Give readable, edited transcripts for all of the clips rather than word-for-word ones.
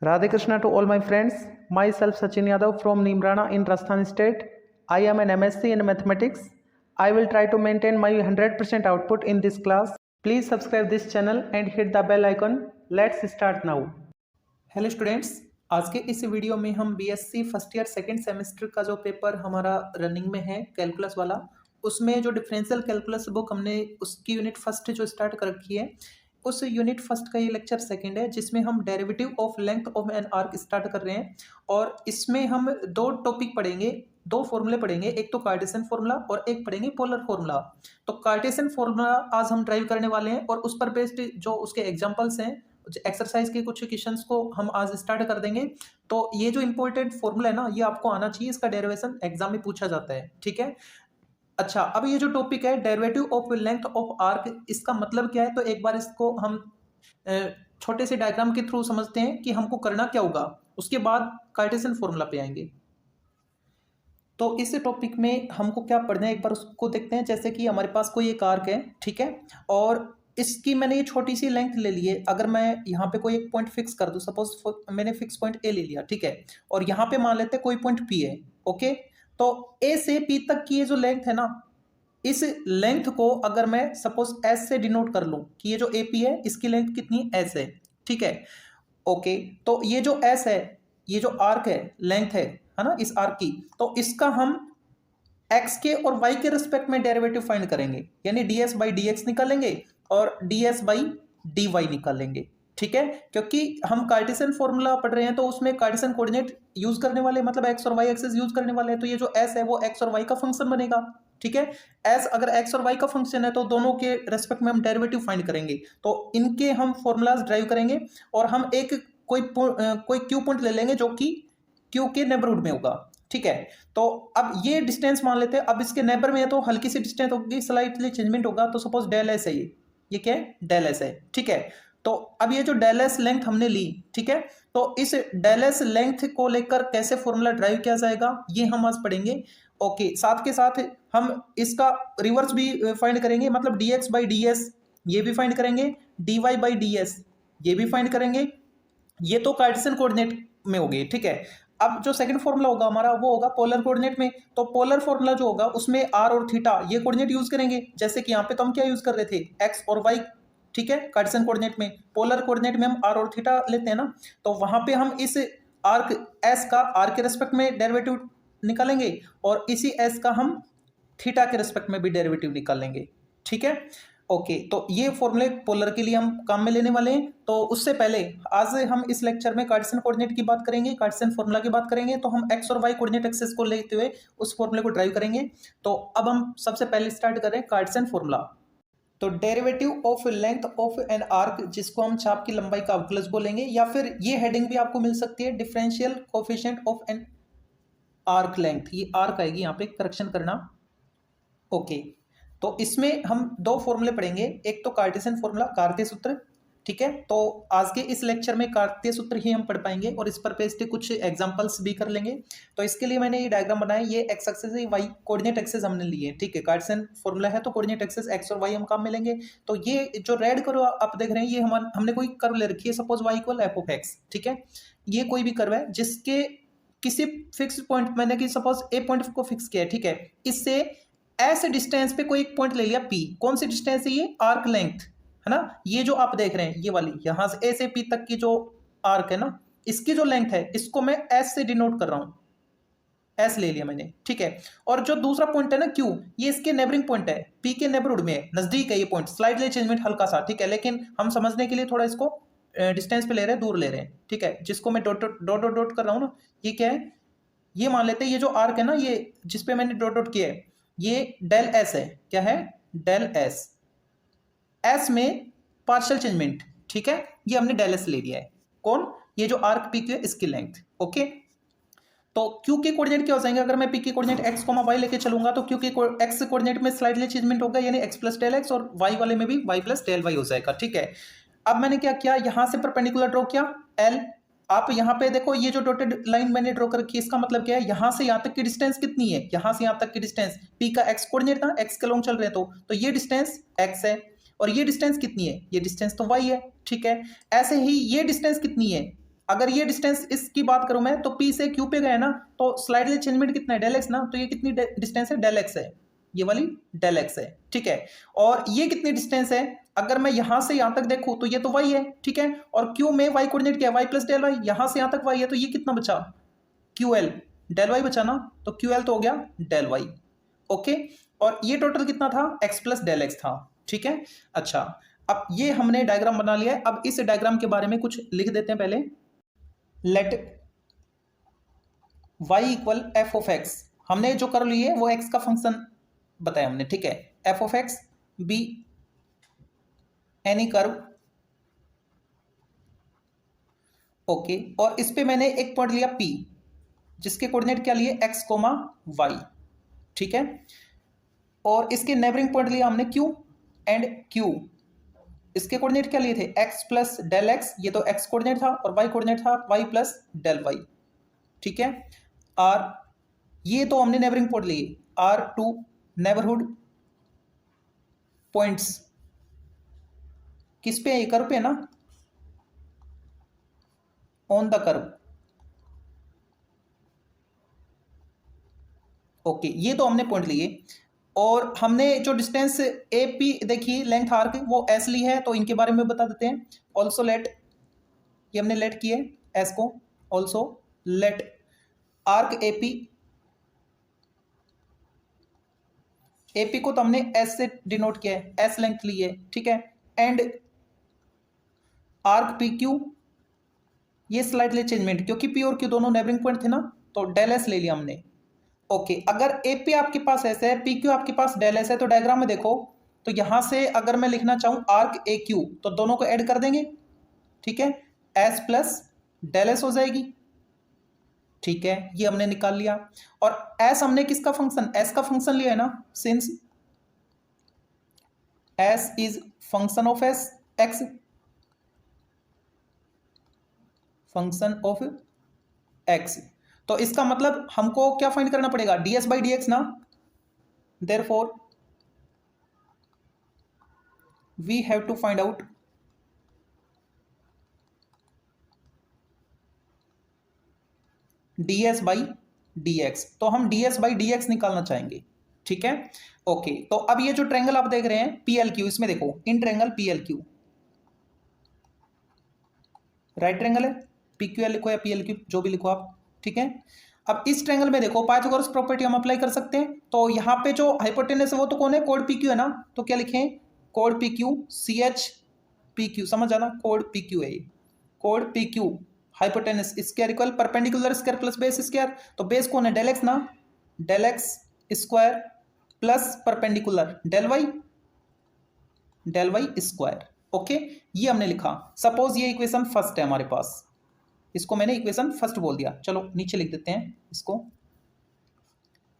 Radhe Krishna to all my friends. Myself Sachin Yadav from Nimrana in Rajasthan state. I am an MSc in mathematics. I will try to maintain my 100% output in this class. Please subscribe this channel and hit the bell icon. Let's start now. Hello students, आज के इस video में हम BSc first year second semester का जो paper हमारा running में है कैलकुलस वाला, उसमें जो डिफरेंशियल कैलकुलस बुक हमने उसकी यूनिट फर्स्ट जो स्टार्ट कर रखी है, उस यूनिट फर्स्ट का ये लेक्चर सेकंड है जिसमें हम derivative of length of an arc start कर रहे हैं। और इसमें हम दो टॉपिक पढ़ेंगे, दो फॉर्मूले पढ़ेंगे, एक तो कार्टेशियन फॉर्मूला और एक पढ़ेंगे पोलर फॉर्मूला। तो कार्टेशियन फॉर्मूला आज हम ड्राइव करने वाले हैं और उस पर बेस्ड जो उसके एग्जांपल्स हैं, एक्सरसाइज के कुछ क्वेश्चंस को हम आज स्टार्ट कर देंगे। तो ये जो इंपॉर्टेंट फॉर्मूला है ना, ये आपको आना चाहिए, इसका डेरिवेशन एग्जाम में पूछा जाता है, ठीक है। अच्छा, अब ये जो टॉपिक है derivative of length of arc, इसका मतलब क्या है, तो एक बार इसको हम छोटे से डायग्राम के थ्रू समझते हैं कि हमको करना क्या होगा, उसके बाद कार्टेशियन फॉर्मूला पे आएंगे। तो इस टॉपिक में हमको क्या पढ़ना है, एक बार उसको देखते हैं। जैसे कि हमारे पास कोई एक आर्क है, ठीक है, और इसकी मैंने ये छोटी सी लेंथ ले ली है। अगर मैं यहाँ पे कोई एक पॉइंट फिक्स कर दूं, सपोज मैंने फिक्स पॉइंट ए ले लिया, ठीक है, और यहाँ पे मान लेते हैं कोई पॉइंट पी है, ओके। तो ए से पी तक की ये जो लेंथ है ना, इस लेंथ को अगर मैं सपोज एस से डिनोट कर लूं कि ये जो ए पी है इसकी लेंथ कितनी एस है, ठीक है, ओके। तो ये जो एस है, ये जो आर्क है, लेंथ है ना इस आर्क की, तो इसका हम एक्स के और वाई के रिस्पेक्ट में डेरिवेटिव फाइंड करेंगे, यानी d s by d x निकालेंगे और d s by d y निकालेंगे, ठीक है। क्योंकि हम कार्टेशियन फॉर्मूला पढ़ रहे हैं तो उसमें कार्टेशियन कोऑर्डिनेट यूज करने वाले, मतलब एक्स और वाई एक्सिस यूज करने वाले हैं। तो ये जो एस है वो एक्स और वाई का फंक्शन बनेगा, ठीक है। एस अगर एक्स और वाई का फंक्शन है तो दोनों के रेस्पेक्ट में हम डेरिवेटिव फाइंड करेंगे। तो इनके हम फॉर्मूलाज ड्राइव करेंगे और हम एक कोई क्यू पॉइंट ले लेंगे जो कि क्यू के नेबरहुड में होगा, ठीक है। तो अब ये डिस्टेंस मान लेते हैं, अब इसके नेबर में है तो हल्की सी डिस्टेंस होगी, स्लाइटली चेंजमेंट होगा। तो सपोज डेल एस है, ये क्या है, डेल एस है, ठीक है। तो अब ये जो डेल एस लेंथ हमने ली, ठीक है, तो इस डेल एस लेंथ को लेकर कैसे फॉर्मूला ड्राइव किया जाएगा ये हम आज पढ़ेंगे, ओके। साथ के साथ हम इसका रिवर्स भी फाइंड करेंगे, मतलब d x by d s ये भी फाइंड करेंगे, d y by d s ये भी फाइंड करेंगे। ये तो कार्टेशियन कोऑर्डिनेट में हो गए, ठीक है। अब जो सेकंड फॉर्मूला होगा हमारा वो होगा पोलर कोऑर्डिनेट में। तो पोलर फॉर्मूला जो होगा उसमें आर और थीटा ये कोऑर्डिनेट यूज करेंगे। जैसे कि यहाँ पे तो हम क्या यूज कर रहे थे, एक्स और वाई, ठीक है, कार्टेशियन कोऑर्डिनेट में। पोलर कोऑर्डिनेट में हम आर और थीटा लेते हैं ना, तो वहां पे हम इस आर्क एस का आर के रेस्पेक्ट में डेरिवेटिव निकालेंगे और इसी एस का हम थीटा के रेस्पेक्ट में भी डेरिवेटिव निकालेंगे, ठीक है, ओके। तो ये फॉर्मूले पोलर के लिए हम काम में लेने वाले हैं। तो उससे पहले आज हम इस लेक्चर में कार्टेशियन कोऑर्डिनेट की बात करेंगे, कार्टेशियन फॉर्मूला की बात करेंगे। तो हम एक्स और वाई कोऑर्डिनेट एक्सिस को लेते हुए उस फॉर्मूले को ड्राइव करेंगे। तो अब हम सबसे पहले स्टार्ट करें कार्टेशियन फॉर्मूला। तो derivative of length of an arc, जिसको हम चाप की लंबाई का अवकलज बोलेंगे, या फिर ये हेडिंग भी आपको मिल सकती है, differential coefficient of an arc length. ये आर्क आएगी, यहाँ पे करेक्शन करना, ओके। तो इसमें हम दो फॉर्मूले पढ़ेंगे, एक तो कार्टेशियन फॉर्मूला, कार्तीय सूत्र, ठीक है। तो आज के इस लेक्चर में कार्तीय सूत्र ही हम पढ़ पाएंगे और इस पर बेस्ड कुछ एग्जांपल्स भी कर लेंगे। तो इसके लिए मैंने ये डायग्राम बनाया, ये एक्स एक्सिस है, वाई कोऑर्डिनेट एक्सिस हमने लिए है, ठीक है। कार्टेशियन फॉर्मूला है तो कोऑर्डिनेट एक्सिस एक्स और वाई हम काम में लेंगे। तो ये जो रेड कर्व आप देख रहे हैं, ये हमने कोई कर्व ले रखी है, suppose y equal f of x, ठीक है। ये कोई भी कर्व है जिसके किसी फिक्स पॉइंट, मैंने कि सपोज ए पॉइंट को फिक्स किया है, ठीक है। इससे ऐसे डिस्टेंस पे कोई एक पॉइंट ले लिया पी, कौन सी डिस्टेंस है, ये आर्क लेंथ है ना, ये जो आप देख रहे हैं ये वाली, यहां से ए से पी तक की जो आर्क है ना, इसकी जो लेंथ है इसको मैं एस से डिनोट कर रहा हूं, एस ले लिया मैंने, ठीक है। और जो दूसरा पॉइंट है ना क्यू, ये इसके नेबरिंग पॉइंट है, पी के नेबरहुड में है, नजदीक है ये पॉइंट, स्लाइडली चेंजमेंट हल्का सा, ठीक है, लेकिन हम समझने के लिए थोड़ा इसको डिस्टेंस पे ले रहे हैं, दूर ले रहे हैं, ठीक है। जिसको मैं डॉट डॉट डॉट डॉट कर रहा हूं ना, ये क्या है, ये मान लेते हैं ये जो आर्क है ना, ये जिसपे मैंने डॉट डॉट किया है, ये डेल एस है, क्या है, डेल एस, एस में पार्शियल चेंजमेंट, ठीक है, ये हमने डेल एस ले लिया है। कौन, ये जो आर्क पी क्यू है इसकी लेंथ, ओके। तो क्यू के कोऑर्डिनेट क्या हो जाएंगे, अगर मैं पी के कोऑर्डिनेट एक्स कोमा वाई लेके चलूंगा तो क्यू के एक्स कोऑर्डिनेट में स्लाइडली चेंजमेंट होगा, यानी एक्स प्लस डेल एक्स, और वाई वाले में भी वाई प्लस डेल वाई हो जाएगा, ठीक है। अब मैंने क्या किया, यहां से परपेंडिकुलर ड्रॉ किया एल। आप यहाँ पे देखो, ये जो डॉटेड लाइन मैंने ड्रॉ कर रखी है, इसका मतलब क्या है, यहां से यहां तक की डिस्टेंस कितनी है, यहां से यहां तक की डिस्टेंस, पी का एक्स कोऑर्डिनेट था, एक्स के लॉन्ग चल रहे तो ये डिस्टेंस एक्स है, और ये डिस्टेंस कितनी है, ये डिस्टेंस तो वाई है, ठीक है। ऐसे ही ये डिस्टेंस कितनी है, अगर ये डिस्टेंस इसकी बात करूं मैं, तो P से Q पे गए ना, तो स्लाइडली चेंजमेंट कितना है, डेल एक्स ना, तो ये कितनी डिस्टेंस है, डेल एक्स है, ये वाली डेल एक्स है, ठीक है। और ये कितनी डिस्टेंस है, अगर मैं यहां से यहां तक देखूं तो ये तो y है, ठीक है, और Q में y कोऑर्डिनेट क्या है, y प्लस डेल वाई, यहां से यहां तक y है, तो ये कितना बचा, QL, डेल वाई बचा ना, तो QL तो हो गया डेल वाई, ओके। और ये टोटल कितना था, x प्लस डेल एक्स था, ठीक है। अच्छा, अब ये हमने डायग्राम बना लिया है। अब इस डायग्राम के बारे में कुछ लिख देते हैं पहले। Let y equal f of x, हमने जो कर लिए वो x का फंक्शन बताया हमने, ठीक है। F of x be any curve, okay. और इस पे मैंने एक पॉइंट लिया P, जिसके कोऑर्डिनेट क्या लिए, x कोमा y, ठीक है। और इसके नेबरिंग पॉइंट लिया हमने Q एंड Q, इसके कोऑर्डिनेट क्या लिए थे, x प्लस डेल एक्स, ये तो x कोऑर्डिनेट था, और y कोऑर्डिनेट था y प्लस डेल वाई, ठीक है। R, ये तो हमने नेबरिंग पॉइंट लिए, R2 नेबरहुड पॉइंट्स किस पे है, कर्व पे है ना, ऑन द कर्व, ओके। ये तो हमने पॉइंट लिए, और हमने जो डिस्टेंस ए पी देखिए, लेंथ आर्क वो एस ली है, तो इनके बारे में बता देते हैं। ऑल्सो लेट, ये हमने लेट किए एस को, also let arc AP, AP को तो हमने एस से डिनोट किया है, एस लेंथ ली है, ठीक है। एंड आर्क पी क्यू, ये स्लाइडली चेंजमेंट, क्योंकि पी और क्यू दोनों नेबरिंग पॉइंट थे ना, तो डेल एस ले लिया हमने, ओके। अगर एपी आपके पास एस है, पी क्यू आपके पास डेल एस है, तो डायग्राम में देखो, तो यहां से अगर मैं लिखना चाहूं आर्क ए क्यू, तो दोनों को ऐड कर देंगे, ठीक है, एस प्लस डेल एस हो जाएगी, ठीक है। ये हमने निकाल लिया। और एस हमने किसका फंक्शन, एस का फंक्शन लिया है ना, since s is function of s x, function of x, तो इसका मतलब हमको क्या फाइंड करना पड़ेगा, ds बाई डी एक्स ना, therefore we have to find out ds by d x, तो हम ds बाई डी एक्स निकालना चाहेंगे, ठीक है, ओके। तो अब ये जो ट्रायंगल आप देख रहे हैं PLQ, इसमें देखो in triangle PLQ, right triangle है, PQL लिखो या PLQ जो भी लिखो आप, ठीक है। अब इस ट्रायंगल में देखो पाइथागोरस प्रॉपर्टी हम अप्लाई कर सकते हैं, तो यहाँ पे जो हाइपोटेनस है वो तो कौन है, कोड PQ है ना, तो क्या लिखें, कोड PQ, CH PQ, समझ आना, कोड PQ है ये, code PQ hypotenuse square equal perpendicular square plus base square, तो बेस कौन है, डेल एक्स ना, del x square plus perpendicular del y square, okay. ये हमने लिखा। सपोज ये इक्वेशन फर्स्ट है हमारे पास, इसको मैंने इक्वेशन फर्स्ट बोल दिया, चलो नीचे लिख देते हैं इसको,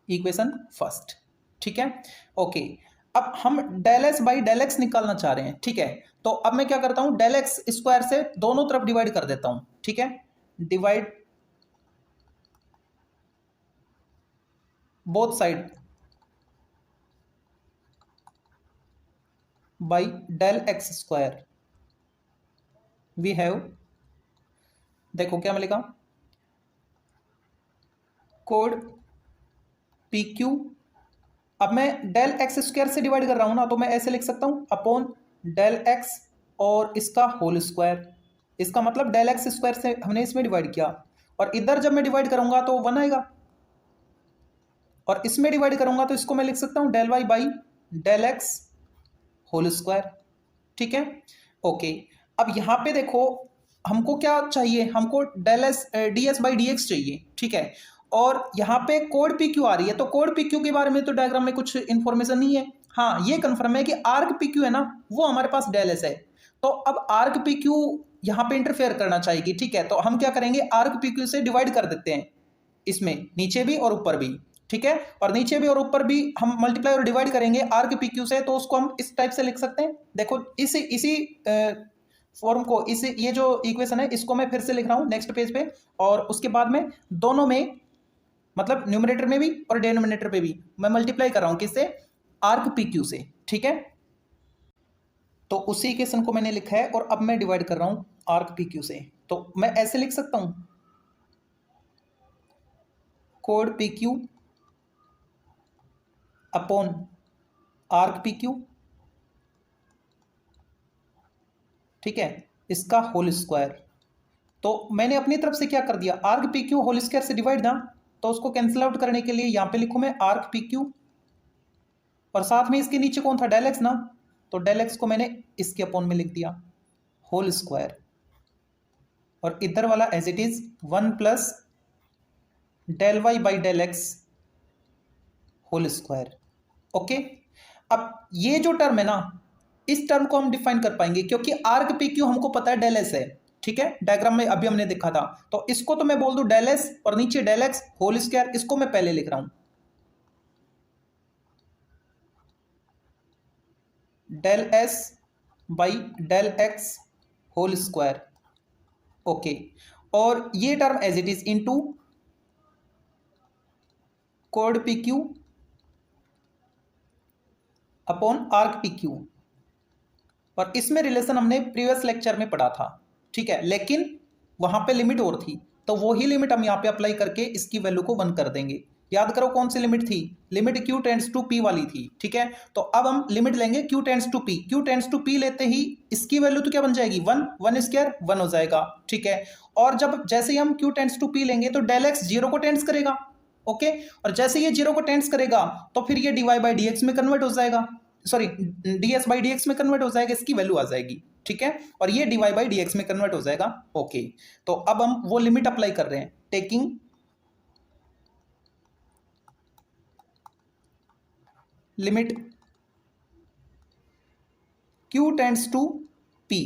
इक्वेशन फर्स्ट, ठीक है, ओके। अब हम del s by del x निकालना चाह रहे हैं, ठीक है। तो अब मैं क्या करता हूं, डेल एक्स स्क्वायर से दोनों तरफ डिवाइड कर देता हूं, ठीक है, divide both side by del x square, we have, देखो क्या मिलेगा, कोड पी क्यू, अब मैं डेल एक्स स्क्वायर से डिवाइड कर रहा हूं ना, तो मैं ऐसे लिख सकता हूं अपॉन डेल एक्स और इसका होल स्क्वायर, इसका मतलब डेल एक्स स्क्वायर से हमने इसमें डिवाइड किया, और इधर जब मैं डिवाइड करूंगा तो 1 आएगा, और इसमें डिवाइड करूंगा तो इसको मैं लिख सकता हूं del y by del x whole square, ठीक है, ओके। अब यहां पे देखो हमको क्या चाहिए, हमको del s d s by d x चाहिए, ठीक है। और यहाँ पे कोड पी क्यू आ रही है, तो कोड पी क्यू के बारे में तो डायग्राम में कुछ इंफॉर्मेशन नहीं है, हाँ ये कंफर्म है कि आर्क पी क्यू है ना, वो हमारे पास डेल एस है, तो अब आर्क पी क्यू यहाँ पे इंटरफेयर करना चाहिए, ठीक है। तो हम क्या करेंगे, आर्क पी क्यू से डिवाइड कर देते हैं, इसमें नीचे भी और ऊपर भी, ठीक है, और नीचे भी और ऊपर भी हम मल्टीप्लाई और डिवाइड करेंगे आर्क पी क्यू से, तो उसको हम इस टाइप से लिख सकते हैं, देखो इसी फॉर्म को, इस ये जो इक्वेशन है इसको मैं फिर से लिख रहा हूं नेक्स्ट पेज पे, और उसके बाद में दोनों में मतलब न्यूमरेटर में भी और डिनोमिनेटर पे भी मैं मल्टीप्लाई कर रहा हूं, किससे, आर्क पी क्यू से, ठीक है। तो उसी इक्वेशन को मैंने लिखा है और अब मैं डिवाइड कर रहा हूं आर्क पी क्यू से, तो मैं ऐसे लिख सकता हूं, code P Q upon arc P Q, ठीक है, इसका होल स्क्वायर। तो मैंने अपनी तरफ से क्या कर दिया, arc P Q whole square से डिवाइड ना, तो उसको कैंसिल आउट करने के लिए यहां पे लिखूं मैं आर्क पी क्यू, और साथ में इसके नीचे कौन था, डेल एक्स ना, तो डेल एक्स को मैंने इसके अपॉन में लिख दिया होल स्क्वायर, और इधर वाला as it is 1 plus del y by del x whole square. Okay, अब ये जो टर्म है ना, इस टर्म को हम डिफाइन कर पाएंगे क्योंकि आर्क पी क्यू हमको पता है डेल एस है, ठीक है, डायग्राम में अभी हमने देखा था। तो इसको तो मैं बोल दूं डेल एस और नीचे डेल एक्स होल स्क्वायर, इसको मैं पहले लिख रहा हूं del s by del x whole square. Okay, और ये term as it is into कोड P Q upon arc P Q, और इसमें रिलेशन हमने प्रीवियस लेक्चर में पढ़ा था, ठीक है, लेकिन वहां पे लिमिट और थी, तो वो ही लिमिट हम यहां पे अप्लाई करके इसकी वैल्यू को 1 कर देंगे। याद करो कौन सी लिमिट थी, limit q tends to p वाली थी, ठीक है। तो अब हम लिमिट लेंगे q tends to p, q tends to p लेते ही इसकी वैल्यू तो क्या बन जाएगी, 1, 1 स्क्वायर 1 हो जाएगा, ठीक है। और जब जैसे ही हम q टेंड्स टू p लेंगे तो डेल एक्स 0 को टेंड्स करेगा, ओके, और जैसे ये 0 को टेंड्स करेगा तो फिर ये dy बाई dx में कन्वर्ट हो जाएगा, सॉरी ds बाई dx में कन्वर्ट हो जाएगा, इसकी वैल्यू आ जाएगी, ठीक है, और ये dy बाई dx में कन्वर्ट हो जाएगा। ओके, तो अब हम वो लिमिट अप्लाई कर रहे हैं, taking limit q tends to p,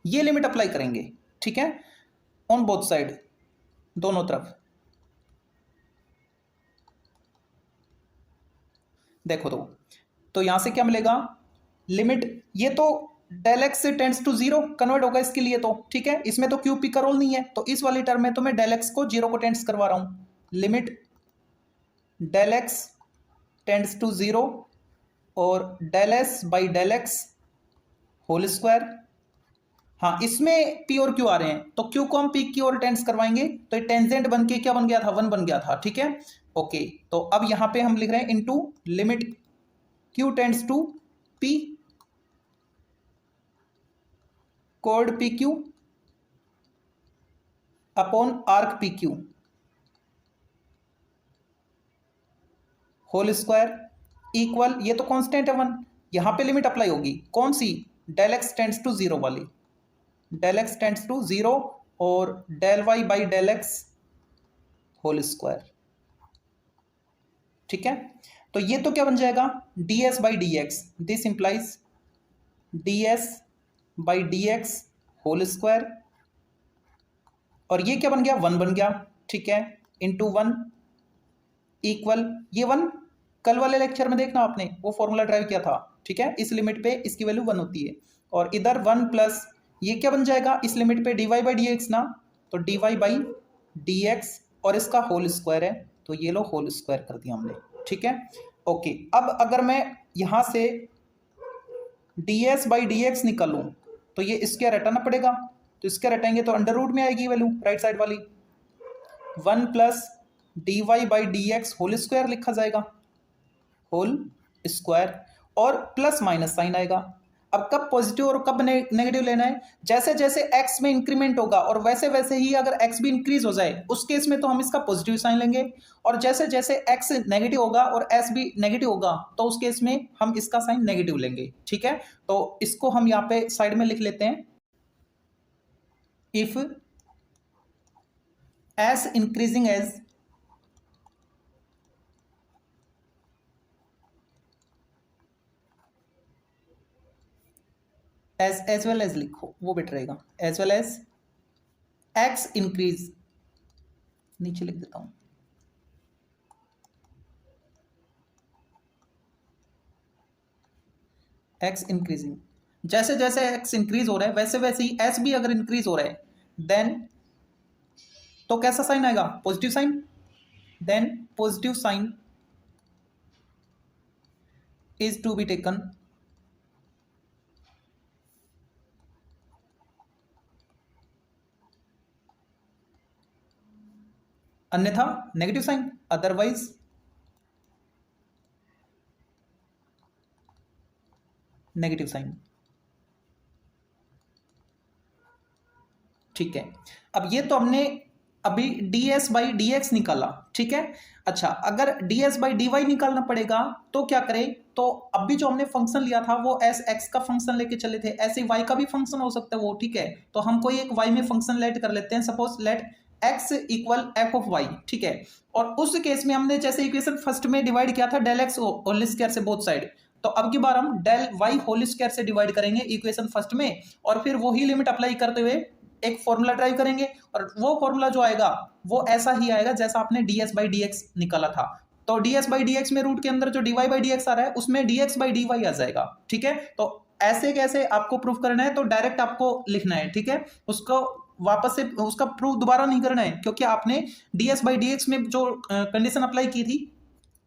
ये लिमिट अप्लाई करेंगे, ठीक है, ऑन बोथ साइड, दोनों तरफ। देखो तो यहां से क्या मिलेगा, लिमिट ये तो डेल एक्स से टेंड्स टू 0 कन्वर्ट होगा इसके लिए, तो ठीक है, इसमें तो क्यू पी का रोल नहीं है, तो इस वाली टर्म में तो मैं डेल एक्स को 0 को टेंड्स करवा रहा हूं, limit del x tends to 0 और del s by del x whole square. हाँ, इसमें पी और क्यू आ रहे हैं, तो क्यू को हम पी की ओर टेंड्स करवाएंगे, तो टेंजेंट बन के क्या बन गया था, 1 बन गया था, ठीक है। ओके, तो अब यहां पे हम लिख रहे हैं into limit Q tends to P कोड P Q upon arc P Q whole square equal, ये तो कांस्टेंट है 1, यहां पे लिमिट अप्लाई होगी कौन सी, डेल एक्स टेंड्स टू 0 वाली, डेल एक्स टेंड्स टू 0 और del y by del x whole square, ठीक है। तो ये तो क्या बन जाएगा, d s by d x, this implies d s by d x whole square, और ये क्या बन गया, 1 बन गया, ठीक है, इंटू 1 इक्वल, ये 1 कल वाले लेक्चर में देखना आपने वो फॉर्मूला ड्राइव किया था, ठीक है, इस लिमिट पे इसकी वैल्यू 1 होती है, और इधर 1 प्लस ये क्या बन जाएगा इस लिमिट पे dy बाई डी एक्स ना, तो dy बाई डी एक्स और इसका होल स्क्वायर है, तो ये लो होल स्क्वायर कर दिया हमने, ठीक है। ओके, अब अगर मैं यहां से ds बाई डी एक्स निकालूं तो ये स्क्वायर हटाना पड़ेगा, तो स्क्वायर हटाएंगे तो अंडर रूट में आएगी वैल्यू राइट साइड वाली, 1 plus d y by d x whole square लिखा जाएगा, होल स्क्वायर, और प्लस माइनस साइन आएगा। अब कब पॉजिटिव और कब नेगेटिव लेना है, जैसे जैसे x में इंक्रीमेंट होगा और वैसे वैसे ही अगर x भी इंक्रीज हो जाए उस केस में तो हम इसका पॉजिटिव साइन लेंगे, और जैसे जैसे x नेगेटिव होगा और s भी नेगेटिव होगा तो उस केस में हम इसका साइन नेगेटिव लेंगे, ठीक है। तो इसको हम यहाँ पे साइड में लिख लेते हैं, if s increasing as well as लिखो वो बेटर रहेगा, as well as x increase, नीचे लिख देता हूं, एक्स इंक्रीजिंग, जैसे जैसे एक्स इंक्रीज हो रहा है वैसे वैसे ही एस भी अगर इंक्रीज हो रहा है देन तो कैसा साइन आएगा, positive sign, then positive sign is to be taken अन्यथा negative sign, otherwise negative sign. ठीक है, अब ये तो हमने अभी ds बाई डी एक्स निकाला, ठीक है। अच्छा, अगर ds बाई डी वाई निकालना पड़ेगा तो क्या करें, तो अभी जो हमने फंक्शन लिया था वो एस एक्स का फंक्शन लेके चले थे, ऐसे y का भी फंक्शन हो सकता है वो, ठीक है। तो हम कोई एक y में फंक्शन लेट कर लेते हैं, suppose let x equal f of y, ठीक है। और उस केस में हमने जैसे इक्वेशन फर्स्ट में डिवाइड किया था डेल एक्स होल स्क्वायर से बोथ साइड, तो अब की बार हम डेल वाई होल स्क्वायर से डिवाइड करेंगे इक्वेशन फर्स्ट में, और फिर वही लिमिट अप्लाई करते हुए एक फॉर्मूला ड्राइव करेंगे, और वो फॉर्मूला जो आएगा वो ऐसा ही आएगा जैसा आपने ds बाई डी एक्स निकाला था। तो ds बाई डी एक्स में रूट के अंदर जो dy बाई डी एक्स आ रहा है उसमें dx बाई डी वाई आ जाएगा, ठीक है। तो ऐसे कैसे आपको प्रूफ करना है, तो डायरेक्ट आपको लिखना है, ठीक है। उसको वापस से उसका प्रूफ दोबारा नहीं करना है, क्योंकि आपने ds बाई डी एक्स में जो कंडीशन अप्लाई की थी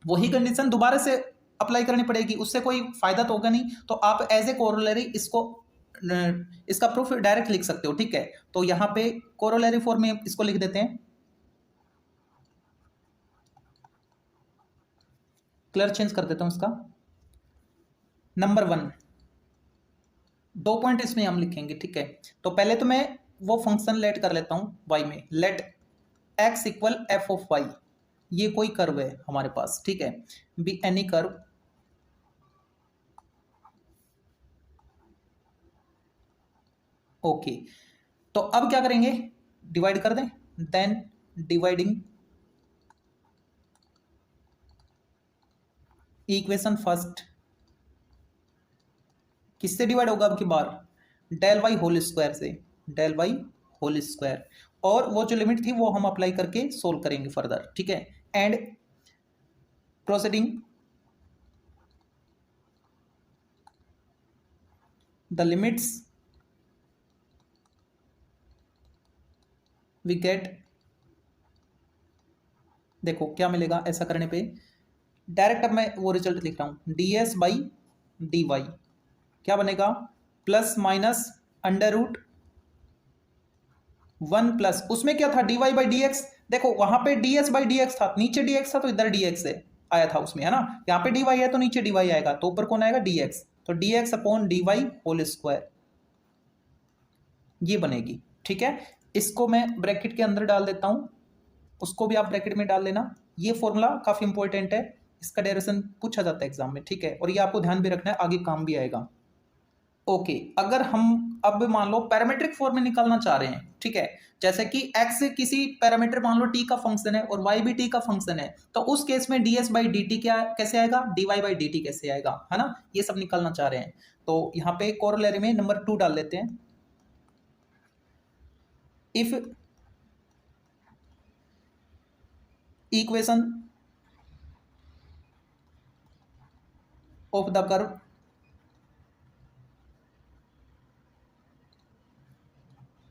वही कंडीशन दोबारा से अप्लाई करनी पड़ेगी, उससे कोई फायदा तो होगा नहीं। तो आप एज ए कोरोलरी इसका प्रूफ डायरेक्ट लिख सकते हो, ठीक है। तो यहां पे कोरोलरी फॉर्म में इसको लिख देते हैं, कलर चेंज कर देता हूं इसका। नंबर 1, 2 पॉइंट इसमें हम लिखेंगे, ठीक है। तो पहले तो मैं वो फंक्शन लेट कर लेता हूं y में, let x equal f of y, ये कोई कर्व है हमारे पास, ठीक है, बी एनी कर्व ओके। तो अब क्या करेंगे, डिवाइड कर दें, देन डिवाइडिंग इक्वेशन फर्स्ट किससे डिवाइड होगा अब की बार, डेल वाई होल स्क्वायर से, डेल वाई होल स्क्वायर, और वो जो लिमिट थी वो हम अप्लाई करके सोल्व करेंगे फर्दर, ठीक है। And proceeding the limits we get, देखो क्या मिलेगा ऐसा करने पे, डायरेक्ट अब मैं वो रिजल्ट लिख रहा हूं, ds बाई डी वाई क्या बनेगा, plus minus under root 1 plus, उसमें क्या था dy बाई डी एक्स, देखो वहां पे ds बाई डी एक्स था, नीचे dx था तो इधर dx है आया था उसमें, है ना। यहाँ पे dy है तो नीचे dy आएगा, तो ऊपर कौन आएगा dx, तो dx upon dy whole square ये बनेगी, ठीक है। इसको मैं ब्रैकेट के अंदर डाल देता हूं, उसको भी आप ब्रैकेट में डाल लेना। ये फॉर्मूला काफी इंपॉर्टेंट है, इसका डेरिवेशन पूछा जाता है एग्जाम में, ठीक है, और ये आपको ध्यान भी रखना है, आगे काम भी आएगा। ओके, अगर हम अब मान लो पैरामीट्रिक फॉर्म में निकालना चाह रहे हैं, ठीक है, जैसे कि x किसी पैरामीटर मान लो t का फंक्शन है और y भी t का फंक्शन है, तो उस केस में ds बाई डी टी क्या कैसे आएगा, dy बाई डी टी कैसे आएगा, है ना, ये सब निकालना चाह रहे हैं। तो यहाँ पे कोरोलरी में नंबर 2 डाल देते हैं, if equation of the curve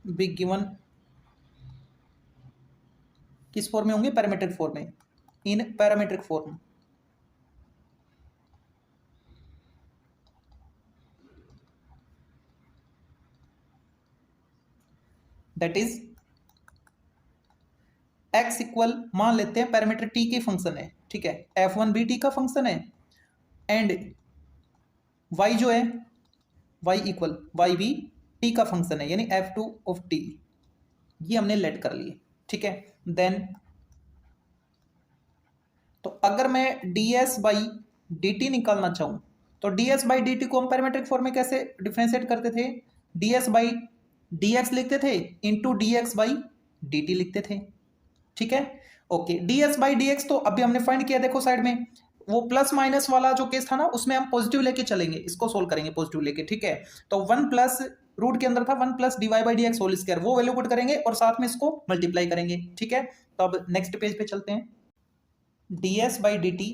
be given, किस फॉर्म में होंगे, पैरामीट्रिक फॉर्म में, इन parametric form, that is x equal मान लेते हैं पैरामीटर t के फंक्शन है, ठीक है, f1 भी t का फंक्शन है, एंड y जो है y इक्वल y भी t का फंक्शन है, यानी f2 ऑफ t, ये हमने लेट कर लिए, ठीक है। देन तो अगर मैं ds बाई dt निकालना चाहूं, तो ds बाई dt को हम पैरामीट्रिक फॉर्म में कैसे डिफरेंशिएट करते थे, ds बाई dx लिखते थे इंटू dx बाई dt लिखते थे, ठीक है। ओके, ds बाई dx तो अभी हमने फाइंड किया, देखो साइड में वो प्लस माइनस वाला जो केस था ना, उसमें हम पॉजिटिव लेके चलेंगे, इसको सोल्व करेंगे पॉजिटिव लेके, ठीक है। तो 1 प्लस रूट के अंदर था 1 plus d y by d x whole square, वो वैल्यू पुट करेंगे और साथ में इसको मल्टीप्लाई करेंगे, ठीक है। तो अब नेक्स्ट पेज पे चलते हैं, ds by d t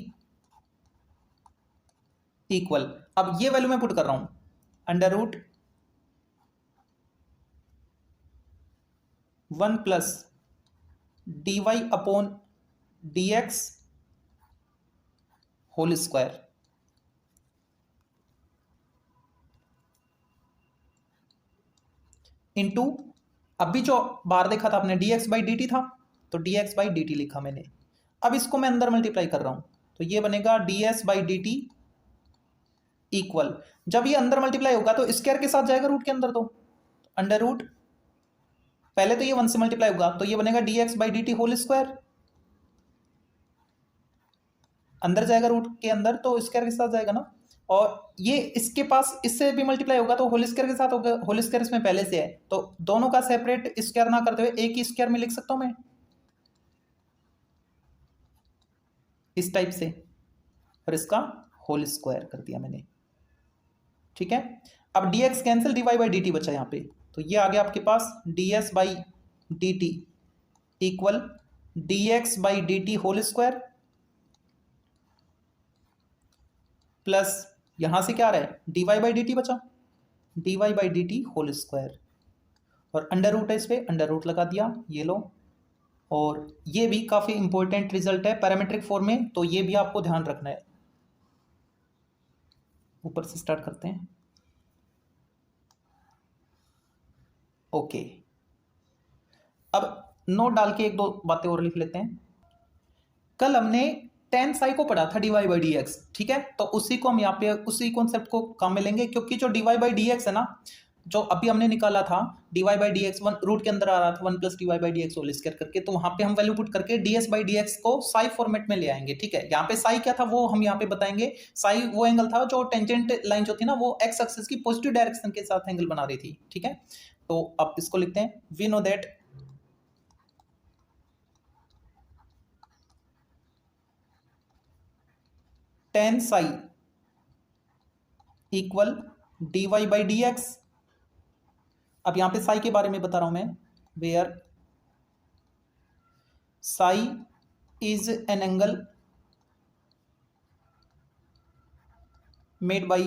equal, अब ये वैल्यू मैं पुट कर रहा हूं, under root 1 plus d y upon d x whole square into, अभी जो बार देखा था आपने dx बाई डी टी था, तो dx बाई dt लिखा मैंने। अब इसको मैं अंदर मल्टीप्लाई कर रहा हूं, तो ये बनेगा ds बाई dt इक्वल, जब ये अंदर मल्टीप्लाई होगा तो स्क्वायर के साथ जाएगा रूट के अंदर, तो अंडर रूट, पहले तो ये 1 से मल्टीप्लाई होगा तो ये बनेगा dx by dt whole square, अंदर जाएगा रूट के अंदर तो स्क्वायर के साथ जाएगा ना, और ये इसके पास इससे भी मल्टीप्लाई होगा तो होल स्क्वायर के साथ होगा, होल स्क्वायर इसमें पहले से है तो दोनों का सेपरेट स्क्वायर ना करते हुए एक ही स्क्वायर में लिख सकता हूं मैं इस टाइप से, और इसका होल स्क्वायर कर दिया मैंने। ठीक है, अब dx cancel, dy by dt बचा यहाँ पे, तो ये आ गया आपके पास ds by dt equal dx by dt whole square plus यहां से क्या आ रहा है dy बाई dt बचा, dy by dt whole square, और अंडर रूट है इस पर अंडर रूट लगा दिया, ये लो। और ये भी काफी इंपॉर्टेंट रिजल्ट है पैरामीट्रिक फॉर्म में, तो ये भी आपको ध्यान रखना है। ऊपर से स्टार्ट करते हैं। ओके, अब नोट डाल के एक दो बातें और लिख लेते हैं। कल हमने tan साई को पढ़ा था dy बाई डी एक्स, ठीक है, तो उसी को हम यहाँ पे उसी कॉन्सेप्ट को काम में लेंगे, क्योंकि जो dy बाई डी एक्स है ना, जो अभी हमने निकाला था dy by d x, one root के अंदर आ रहा था 1 plus dy by d x whole square करके, तो वहां पे हम वैल्यू पुट करके ds बाई डी एक्स को साई फॉर्मेट में ले आएंगे। ठीक है, यहाँ पे साई क्या था वो हम यहाँ पे बताएंगे। साई वो एंगल था जो टेंजेंट लाइन जो थी ना वो एक्स एक्सिस की पॉजिटिव डायरेक्शन के साथ एंगल बना रही थी। ठीक है, तो अब इसको लिखते हैं, we know that tan psi equal dy by d x. अब यहां पे साई के बारे में बता रहा हूं मैं, where psi is an angle made by,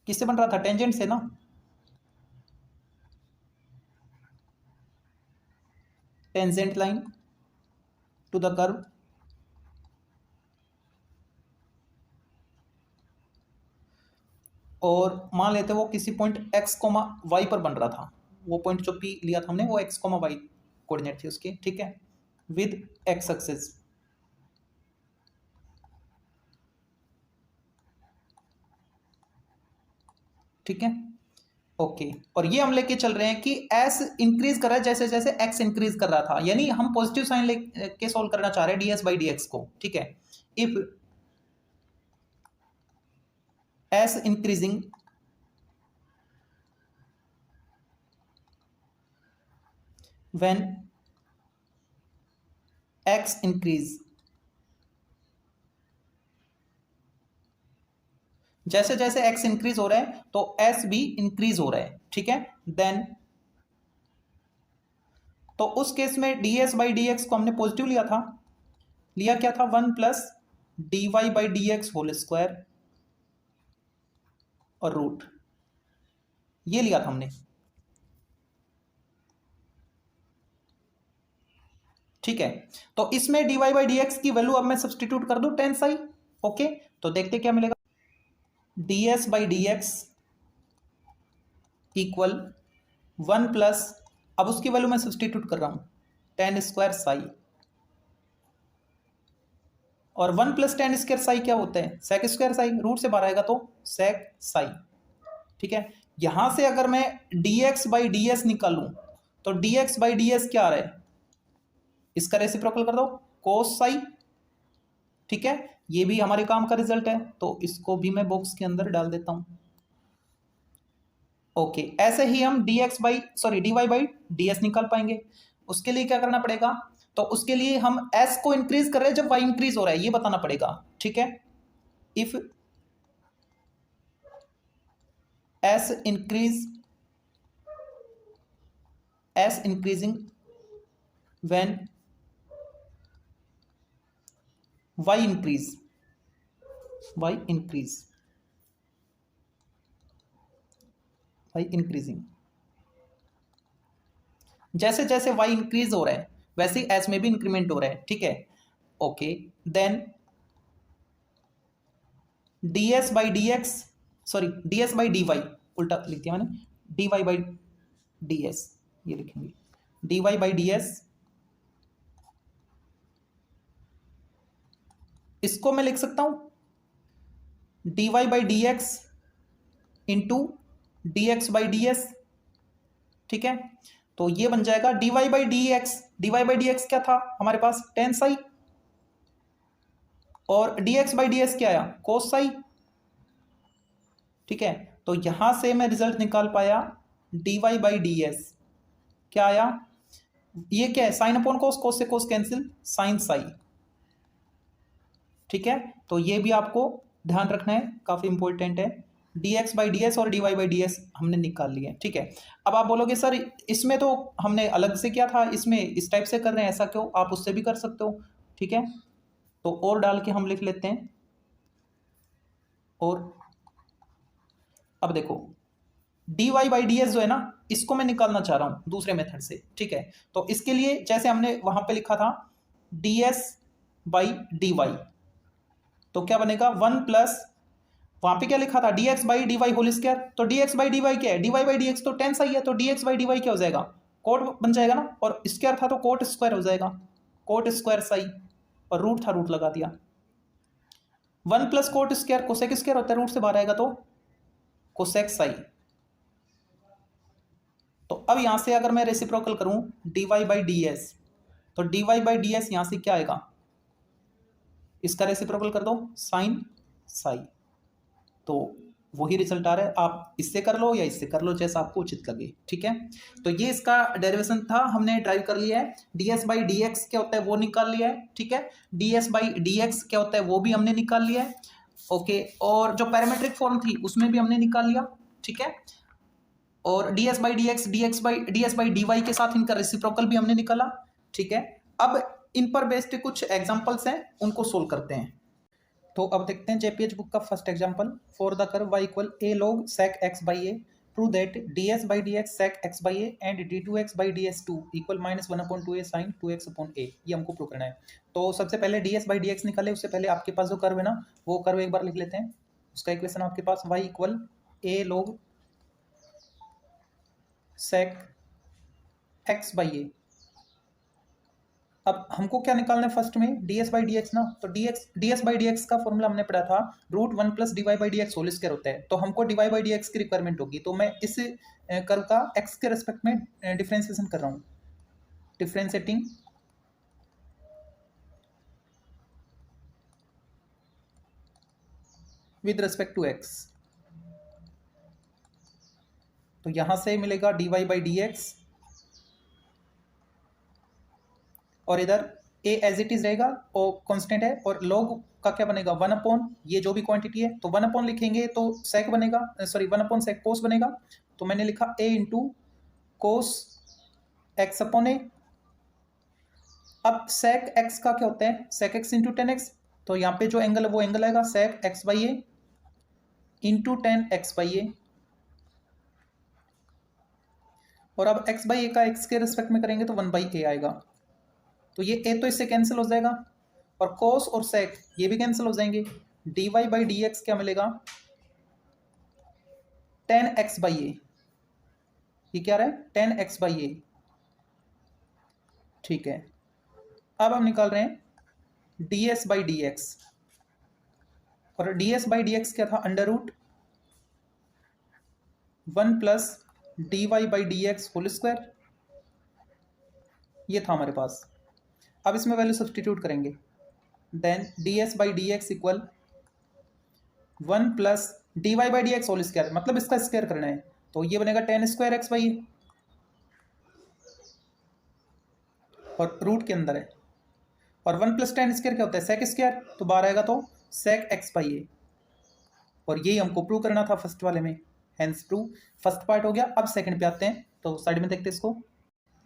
किससे बन रहा था, टेंजेंट से ना, tangent line to the curve और मान लेते वो किसी पॉइंट x, y पर बन रहा था, वो पॉइंट जो भी लिया था हमने वो x, y कोऑर्डिनेट थे उसके। ठीक है, विद x एक्सिस। ठीक है, ओके, और ये हम लेके चल रहे हैं कि s इंक्रीज कर रहा है जैसे जैसे x इंक्रीज कर रहा था, यानी हम पॉजिटिव साइन लेके सॉल्व करना चाह रहे हैं ds बाई dx को। ठीक है, if s increasing when x increase, जैसे जैसे x इंक्रीज हो रहा है तो s भी इंक्रीज हो रहा है। ठीक है, देन तो उस केस में ds बाई डी एक्स को हमने पॉजिटिव लिया था, लिया क्या था 1 plus dy by d x whole square और रूट, ये लिया था हमने। ठीक है, तो इसमें dy बाई डी एक्स की वैल्यू अब मैं सब्सटीट्यूट कर दूं tan साई। ओके, तो देखते क्या मिलेगा, ds by d x equal 1 plus, अब उसकी वैल्यू मैं सब्सटीट्यूट कर रहा हूं tan स्क्वायर साई, और 1 प्लस tan स्क्वायर साई क्या होता है, sec स्क्वायर साई, रूट से बाहर आएगा तो sec साई। ठीक है, यहां से अगर मैं dx बाई डी एस निकालूं तो dx बाई डी एस क्या आ रहा है, इसका रेसिप्रोकल कर दो cos साई। ठीक है, ये भी हमारे काम का रिजल्ट है, तो इसको भी मैं बॉक्स के अंदर डाल देता हूं। ओके, ऐसे ही हम dy बाई ds निकाल पाएंगे। उसके लिए क्या करना पड़ेगा, तो उसके लिए हम s को इंक्रीज कर रहे हैं जब y इंक्रीज हो रहा है, ये बताना पड़ेगा। ठीक है, if s increasing when y increase, y increasing, जैसे जैसे y इंक्रीज हो रहा है वैसे ही s में भी इंक्रीमेंट हो रहा है। ठीक है, okay, then ds by d x, sorry ds by d y, उल्टा लिख दिया मैंने, dy बाई ds ये लिखेंगे dy बाई डी एस, इसको मैं लिख सकता हूं dy by d x into D x by d S, ठीक है। तो ये बन जाएगा dy बाई डी एक्स क्या था हमारे पास, टेन साई, और dx बाई डी एस क्या आया, कोस साई, ठीक है। तो यहां से मैं रिजल्ट निकाल पाया dy बाई डी एस क्या आया, ये क्या है, साइन अपॉन कोस, कोस से कोस कैंसिल, साइन साई, ठीक है। तो ये भी आपको ध्यान रखना है, काफी इंपॉर्टेंट है। dx बाई डी एस और dy बाई डी एस हमने निकाल लिया, ठीक है। अब आप बोलोगे सर इसमें तो हमने अलग से किया था, इसमें इस टाइप से कर रहे हैं, ऐसा क्यों, आप उससे भी कर सकते हो, ठीक है। तो और डाल के हम लिख लेते हैं, और अब देखो dy बाई डी एस जो है ना, इसको मैं निकालना चाह रहा हूं दूसरे मेथड से, ठीक है। तो इसके लिए जैसे हमने वहां पे लिखा था ds बाई डी वाई, तो क्या बनेगा, वन प्लस, वहां पे क्या लिखा था dx by d y whole square, तो dx बाई डी वाई क्या है, dy बाई डी एक्स तो टेन साई है, तो dx बाई डी वाई क्या हो जाएगा, कोट बन जाएगा ना, और स्क्वायर था तो कोट स्क्वायर हो जाएगा, कोट स्क्वायर साई, और रूट था रूट लगा दिया, one plus coat square cosec square होता है, रूट से बाहर आएगा तो कोसेक साई। तो अब यहां से अगर मैं रेसिप्रोकल करूं dy बाई डी एस, तो dy बाई डी एस यहां से क्या आएगा, इसका रेसिप्रोकल कर दो साइन साई, तो वही रिजल्ट आ रहा है, आप इससे कर लो या इससे कर लो, जैसा आपको उचित लगे, ठीक है। तो ये इसका डेरिवेशन था, हमने ड्राइव कर लिया है, ds बाई डी एक्स क्या होता है वो निकाल लिया है, ठीक है। ds बाई डी एक्स क्या होता है वो भी हमने निकाल लिया है, ओके। और जो पैरामेट्रिक फॉर्म थी उसमें भी हमने निकाल लिया, ठीक है। और ds by d x, ds by d y के साथ इनका रेसिप्रोकल भी हमने निकाला, ठीक है। अब इन पर बेस्ड कुछ एग्जाम्पल्स हैं, उनको सोल्व करते हैं। तो अब देखते हैं जेपीएच बुक का first example, for the curve y equal a log sec x by a, prove that ds by dx sec x by a and d2x by ds2 equal -1/2a sin 2x upon a, ये हमको prove करना है। तो सबसे पहले ds by dx निकाले, उससे पहले आपके पास जो कर्व है ना, वो कर्व एक बार लिख लेते हैं। उसका इक्वेशन आपके पास y equal a log sec x by a। अब हमको क्या निकालना है फर्स्ट में, ds बाई डी एक्स ना, तो ds बाई डी एक्स का फॉर्मूला हमने पढ़ा था root one plus dy by d x whole square होता है, तो हमको dy बाई डी एक्स की रिक्वायरमेंट होगी, तो मैं इस कर्व का x के रेस्पेक्ट में डिफरेंशिएशन कर रहा हूँ, differentiating with respect to x। तो यहां से मिलेगा dy बाई डी एक्स, और इधर a एज इट इज रहेगा और कांस्टेंट है, और log का क्या बनेगा, वन अपॉन ये जो भी क्वांटिटी है, तो वन अपॉन लिखेंगे तो sec बनेगा, sorry one upon sec cos बनेगा, तो मैंने लिखा a into cos x upon a. अब sec x का क्या होता है, sec x into tan x, तो यहाँ पे जो एंगल है वो एंगल आएगा sec x by a into tan x by a, और अब x बाई ए का x के रिस्पेक्ट में करेंगे तो वन बाई ए आएगा, तो ये a तो इससे कैंसिल हो जाएगा, और cos और sec ये भी कैंसिल हो जाएंगे, dy बाई डी एक्स क्या मिलेगा, टेन एक्स बाई ए, ये क्या रहा है, टेन एक्स बाई ए, ठीक है। अब हम निकाल रहे हैं ds बाई डी एक्स, और ds बाई डी एक्स क्या था, under root one plus dy by d x whole square, ये था हमारे पास। अब इसमें वैल्यू सब्सटीट्यूट करेंगे, then ds by d x equal one plus dy by d x whole square, मतलब इसका स्क्वायर करना है, तो ये बनेगा टेन स्क्वायर एक्स बाई, और रूट के अंदर है, और वन प्लस टेन स्क्वायर क्या होता है, सेक स्क्वायर, तो बाहर आएगा तो सेक एक्स बाई ए, और यही हमको प्रूव करना था फर्स्ट वाले में, हेंस प्रूव फर्स्ट पार्ट हो गया। अब सेकंड पे आते हैं, तो साइड में देखते हैं इसको।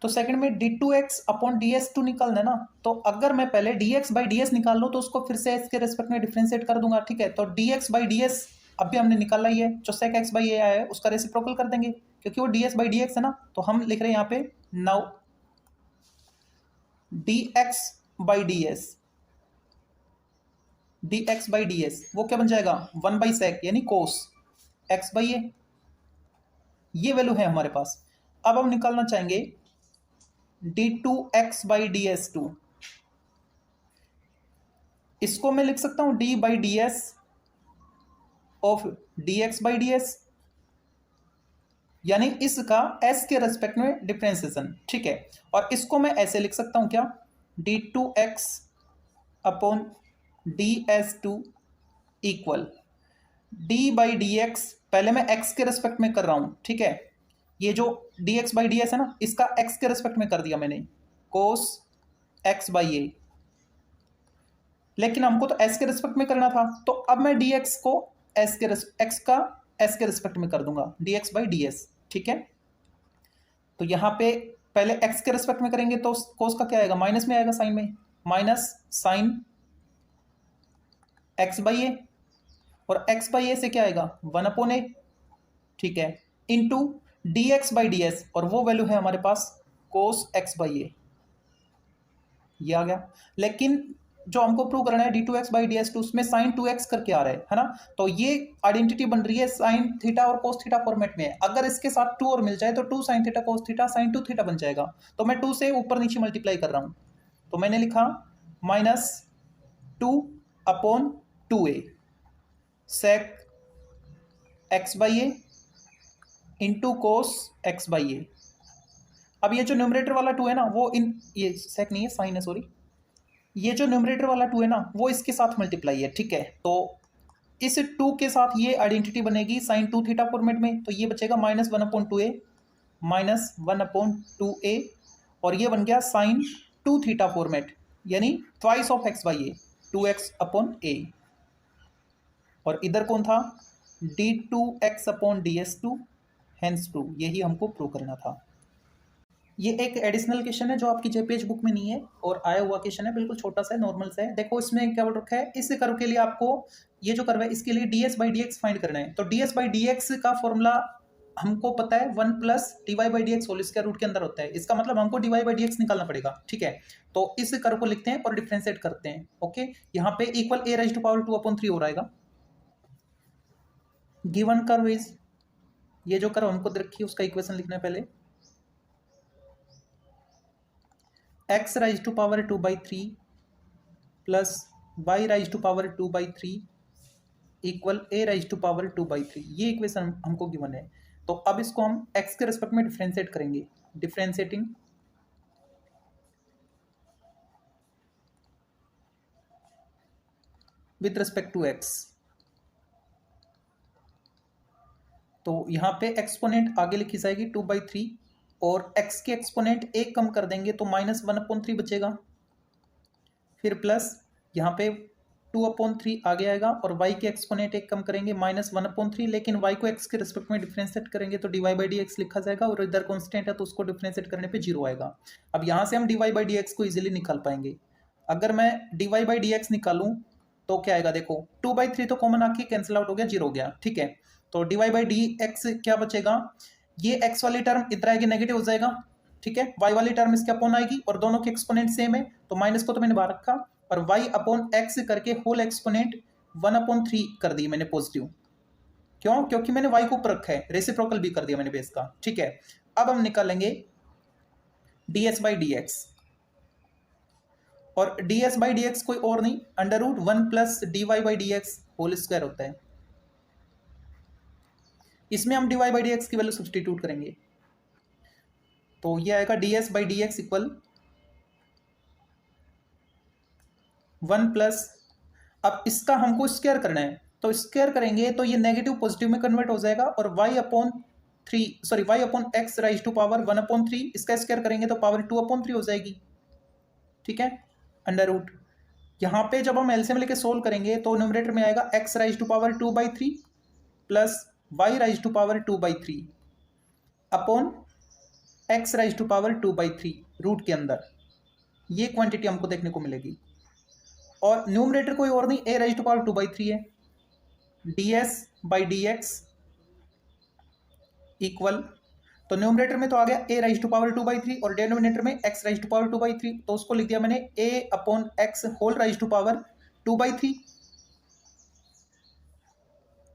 तो सेकंड में d2x अपॉन ds2 निकालना है ना, तो अगर मैं पहले dx बाई ds निकाल लूँ तो उसको फिर से x के रेस्पेक्ट में डिफरेंशिएट कर दूंगा, ठीक है। तो dx बाई ds अभी हमने निकाला ही है, जो sec x बाई ए आया है उसका रेसिप्रोकल कर देंगे, क्योंकि वो ds बाई dx है ना, तो हम लिख रहे हैं यहाँ पे नाउ dx बाई ds वो क्या बन जाएगा, वन बाई sec यानी cos x बाई ए, ये वैल्यू है हमारे पास। अब हम निकालना चाहेंगे d2x बाई ds2। इसको मैं लिख सकता हूं d by d S of dx by ds, यानी इसका s के रेस्पेक्ट में डिफरेंशिएशन, ठीक है। और इसको मैं ऐसे लिख सकता हूं क्या, d2x upon ds2 equal d by d x, पहले मैं x के रेस्पेक्ट में कर रहा हूं, ठीक है। ये जो dx बाई ds है ना, इसका x के रेस्पेक्ट में कर दिया मैंने, cos x बाई a, लेकिन हमको तो s के रेस्पेक्ट में करना था, तो अब मैं dx को x का s के रेस्पेक्ट में कर दूंगा, dx बाई ds, ठीक है। तो यहां पे पहले x के रेस्पेक्ट में करेंगे तो cos का क्या आएगा, माइनस में आएगा, साइन में, minus sign x by a, और x बाई ए से क्या आएगा, 1 अपॉन ए, ठीक है, इंटू dx बाई ds, और वो वैल्यू है हमारे पास cos x बाई ए, ये आ गया। लेकिन जो हमको प्रूव करना है d2x बाई ds2, उसमें sin 2x करके आ रहा है ना, तो ये आइडेंटिटी बन रही है sin थीटा और cos थीटा फॉर्मेट में। अगर इसके साथ 2 और मिल जाए तो 2 sin theta cos theta sin 2 theta बन जाएगा। तो मैं 2 से ऊपर नीचे मल्टीप्लाई कर रहा हूं, तो मैंने लिखा minus 2 upon 2a sec x by a into cos x by a. अब ये जो न्यूमरेटर वाला 2 है ना, वो ये sec नहीं है, साइन है, सॉरी, ये जो न्यूमरेटर वाला 2 है ना, वो इसके साथ मल्टीप्लाई है, ठीक है। तो इस 2 के साथ ये आइडेंटिटी बनेगी sin 2 थीटा फॉर्मेट में, तो ये बचेगा minus 1 upon 2a, minus 1 upon 2a, और ये बन गया sin 2 थीटा फॉर्मेट, यानी twice of x by A, 2x upon a। और इधर कौन था, d2x अपॉन ds2, हेंस 2, यही हमको प्रूव करना था। ये एक एडिशनल क्वेश्चन है जो आपकी जेपीएच बुक में नहीं है, और आया हुआ क्वेश्चन है, बिल्कुल छोटा सा है, नॉर्मल सा है। देखो इसमें क्या बोल रखा है, इस कर्व के लिए आपको, ये जो कर्व है इसके लिए ds बाई dx फाइंड करना है। तो ds बाई dx का फॉर्मूला हमको पता है, 1 plus dy by dx whole square root के अंदर होता है। इसका मतलब हमको dy बाई dx निकालना पड़ेगा, ठीक है। तो इस कर्व को लिखते हैं और डिफ्रेंशिएट करते हैं, ओके। यहाँ पे equal a raise to power 2 upon 3 हो रहेगा। गिवन कर्व इज, ये जो कर्व हमको दे रखी है उसका इक्वेशन लिखना है पहले, x raise to power 2 by 3 plus y raise to power 2 by 3 equal a raise to power 2 by 3, ये इक्वेशन हमको गिवन है। तो अब इसको हम x के रेस्पेक्ट में डिफ्रेंशिएट करेंगे, differentiating with respect to x। तो यहाँ पे एक्सपोनेंट आगे लिखी जाएगी 2 बाई 3, और x के एक्सपोनेंट एक कम कर देंगे तो माइनस 1 अपॉन 3 बचेगा, फिर प्लस यहाँ पे 2 अपॉन 3 आगे आएगा, और y के एक्सपोनेंट एक कम करेंगे माइनस 1 अपॉन 3, लेकिन y को x के रिस्पेक्ट में डिफरेंशिएट करेंगे तो dy बाई dx लिखा जाएगा, और इधर कांस्टेंट है तो उसको डिफरेंशिएट करने पे 0 आएगा। अब यहाँ से हम dy बाई dx को इजीली निकाल पाएंगे। अगर मैं dy बाई dx निकालूं तो क्या आएगा, देखो 2 बाई 3 तो कॉमन आके कैंसिल आउट हो गया, 0 हो गया, ठीक है। तो dy बाई dx क्या बचेगा, ये x वाली टर्म इधर आएगी, नेगेटिव हो जाएगा, ठीक है। y वाली टर्म इसके अपॉन आएगी, और दोनों के एक्सपोनेंट सेम है, तो माइनस को तो मैंने बाहर रखा, और y अपॉन x करके होल एक्सपोनेंट 1 अपॉन 3 कर दी मैंने पॉजिटिव, क्यों, क्योंकि मैंने y को ऊपर रखा है, रेसिप्रोकल भी कर दिया मैंने बेस का, ठीक है। अब हम निकालेंगे ds बाई dx, और ds बाई dx कोई और नहीं, under root 1 plus dy by dx whole square होता है। इसमें हम dy बाई dx की वैल्यू सब्सटीट्यूट करेंगे, तो ये आएगा ds by dx equal 1 plus, अब इसका हमको स्क्वायर करना है, तो स्क्वायर करेंगे तो ये नेगेटिव पॉजिटिव में कन्वर्ट हो जाएगा, और y upon x raise to power 1 upon 3, इसका स्क्वायर करेंगे तो पावर 2 अपॉन 3 हो जाएगी, ठीक है, अंडर रूट। यहाँ पे जब हम एलसीएम लेके सोल्व करेंगे तो न्यूमरेटर में आएगा x raise to power 2 by 3 plus y raise to power 2 by 3 upon x raise to power 2 by 3 root के अंदर, ये क्वांटिटी हमको देखने को मिलेगी। और न्यूमरेटर कोई और नहीं, a raise to power 2 by 3 है, ds बाई dx इक्वल, तो न्यूमरेटर में तो आ गया a raise to power 2 by 3, और डिनोमिनेटर में x raise to power 2 by 3, तो उसको लिख दिया मैंने a upon x whole raise to power 2 by 3।